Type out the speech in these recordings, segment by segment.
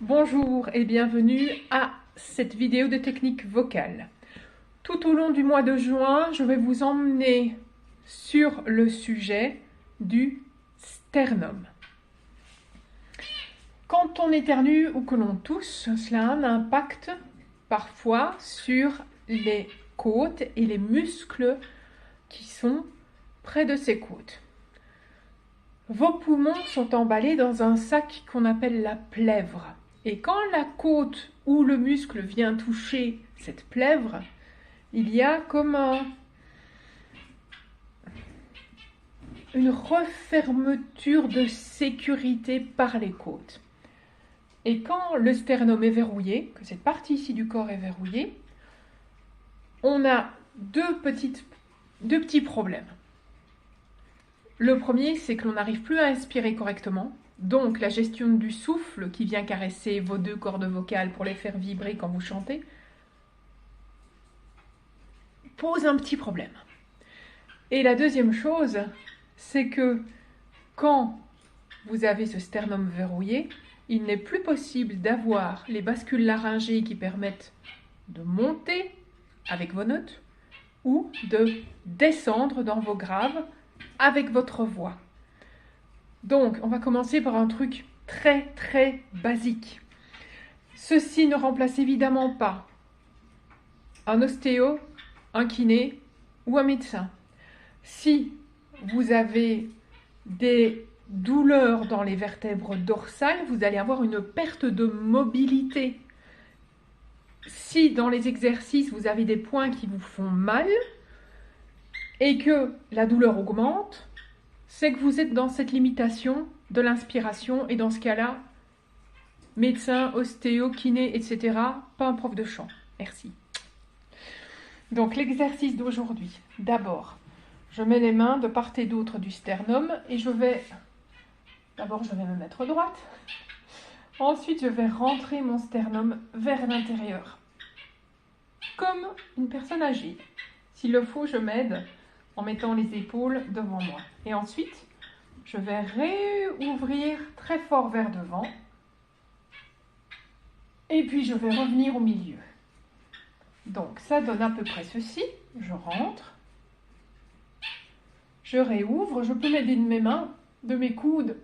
Bonjour et bienvenue à cette vidéo de technique vocale. Tout au long du mois de juin, je vais vous emmener sur le sujet du sternum. Quand on éternue ou que l'on tousse, cela a un impact parfois sur les côtes et les muscles qui sont près de ces côtes. Vos poumons sont emballés dans un sac qu'on appelle la plèvre. Et quand la côte ou le muscle vient toucher cette plèvre, il y a comme une refermeture de sécurité par les côtes. Et quand le sternum est verrouillé, que cette partie ici du corps est verrouillée, on a deux petits problèmes. Le premier, c'est que l'on n'arrive plus à inspirer correctement. Donc, la gestion du souffle qui vient caresser vos deux cordes vocales pour les faire vibrer quand vous chantez pose un petit problème. Et la deuxième chose, c'est que quand vous avez ce sternum verrouillé, il n'est plus possible d'avoir les bascules laryngées qui permettent de monter avec vos notes ou de descendre dans vos graves avec votre voix. Donc, on va commencer par un truc très basique. Ceci ne remplace évidemment pas un ostéo, un kiné ou un médecin. Si vous avez des douleurs dans les vertèbres dorsales, vous allez avoir une perte de mobilité. Si dans les exercices, vous avez des points qui vous font mal et que la douleur augmente, c'est que vous êtes dans cette limitation de l'inspiration et dans ce cas-là, médecin, ostéo, kiné, etc., pas un prof de chant. Merci. Donc l'exercice d'aujourd'hui, d'abord, je mets les mains de part et d'autre du sternum et d'abord je vais me mettre droite. Ensuite, je vais rentrer mon sternum vers l'intérieur, comme une personne âgée. S'il le faut, je m'aide en mettant les épaules devant moi. Et ensuite, je vais réouvrir très fort vers devant. Et puis, je vais revenir au milieu. Donc, ça donne à peu près ceci. Je rentre. Je réouvre. Je peux m'aider de mes mains, de mes coudes.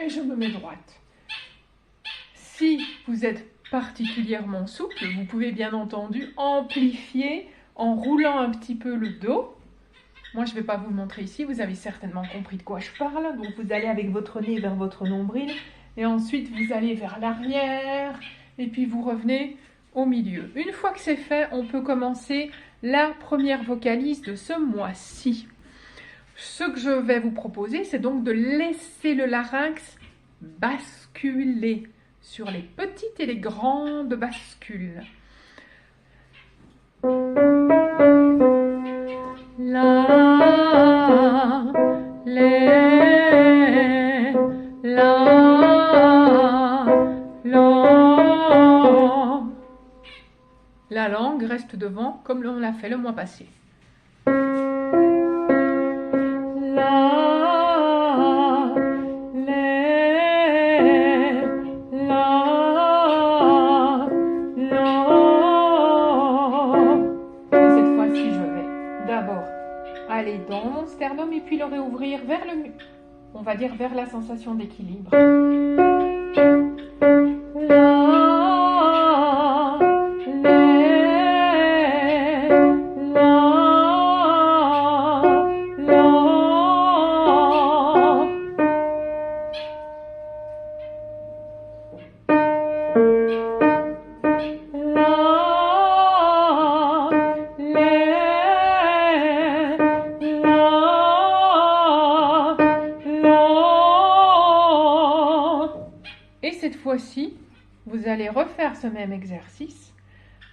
Et je me mets droite. Si vous êtes particulièrement souple, vous pouvez bien entendu amplifier en roulant un petit peu le dos. Moi, je ne vais pas vous le montrer ici, vous avez certainement compris de quoi je parle. Donc, vous allez avec votre nez vers votre nombril et ensuite, vous allez vers l'arrière et puis vous revenez au milieu. Une fois que c'est fait, on peut commencer la première vocalise de ce mois-ci. Ce que je vais vous proposer, c'est donc de laisser le larynx basculer sur les petites et les grandes bascules. La, les, la. La langue reste devant comme on l'a fait le mois passé. La, les, la. Et cette fois-ci, je vais d'abord aller dans mon sternum et puis le réouvrir vers on va dire vers la sensation d'équilibre. Et cette fois-ci, vous allez refaire ce même exercice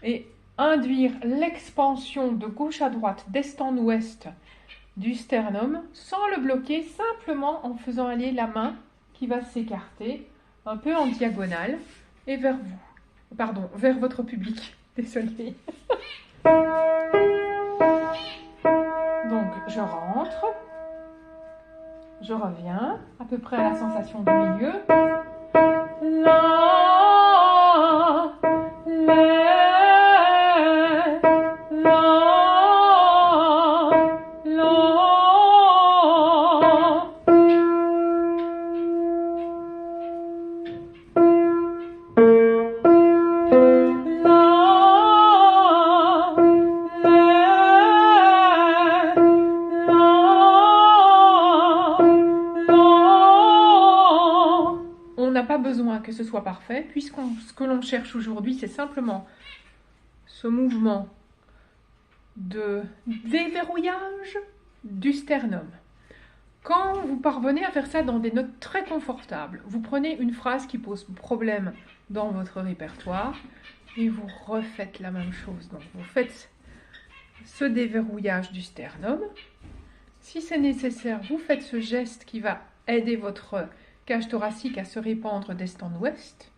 et induire l'expansion de gauche à droite, d'est en ouest du sternum sans le bloquer, simplement en faisant aller la main qui va s'écarter un peu en diagonale et vers vous. Pardon, vers votre public. Désolée. Donc, je rentre. Je reviens à peu près à la sensation du milieu. La besoin que ce soit parfait, puisque ce que l'on cherche aujourd'hui, c'est simplement ce mouvement de déverrouillage du sternum. Quand vous parvenez à faire ça dans des notes très confortables, vous prenez une phrase qui pose problème dans votre répertoire et vous refaites la même chose. Donc vous faites ce déverrouillage du sternum. Si c'est nécessaire, vous faites ce geste qui va aider votre cage thoracique à se répandre d'est en ouest.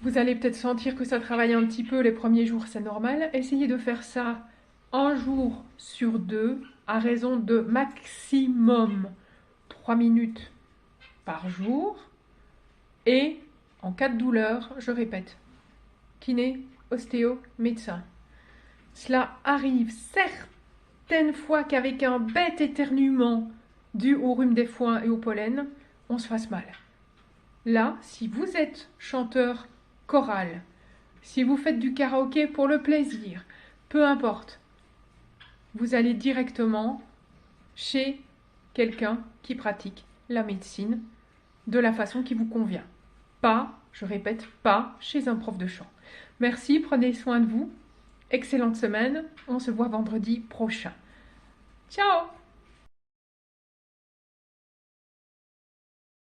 Vous allez peut-être sentir que ça travaille un petit peu les premiers jours, c'est normal. Essayez de faire ça un jour sur 2, à raison de maximum 3 minutes par jour. Et en cas de douleur, je répète, kiné, ostéo, médecin. Cela arrive certaines fois qu'avec un bête éternuement dû au rhume des foins et au pollen, on se fasse mal. Là, si vous êtes chanteur choral, si vous faites du karaoké pour le plaisir, peu importe, vous allez directement chez quelqu'un qui pratique la médecine de la façon qui vous convient. Pas, je répète, pas chez un prof de chant. Merci, prenez soin de vous. Excellente semaine. On se voit vendredi prochain. Ciao!